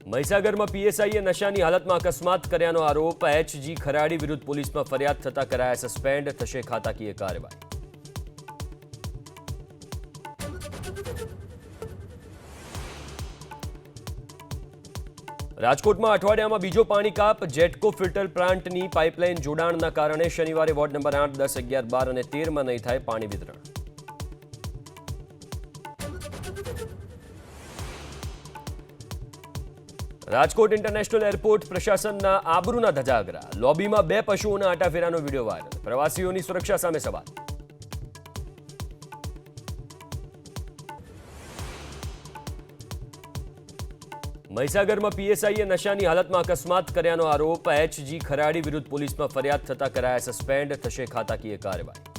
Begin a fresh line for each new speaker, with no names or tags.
મહીસાગરમાં પીએસઆઈએ નશાની હાલતમાં અકસ્માત કર્યાનો આરોપ। એચજી ખરાડી વિરુદ્ધ પોલીસમાં ફરિયાદ થતા કરાયા સસ્પેન્ડ, થશે ખાતાકીય કાર્યવાહી। રાજકોટમાં અઠવાડિયામાં બીજો પાણી કાપ। જેટકો ફિલ્ટર પ્લાન્ટની પાઇપલાઇન જોડાણના કારણે શનિવારે વોર્ડ નંબર 8, 10, 11, 12 અને 13માં નહીં થાય પાણી વિતરણ। રાજકોટ ઇન્ટરનેશનલ એરપોર્ટ પ્રશાસનના આબરૂના ધજાગરા। લોબીમાં 2 પશુઓના આટાફેરાનો વિડીયો વાયરલ। પ્રવાસીઓની સુરક્ષા સામે સવાલ। મહીસાગરમાં પીએસઆઈએ નશાની હાલતમાં અકસ્માત કર્યાનો આરોપ। એચજી ખરાડી વિરુદ્ધ પોલીસમાં ફરિયાદ થતા કરાયા સસ્પેન્ડ, થશે ખાતાકીય કાર્યવાહી।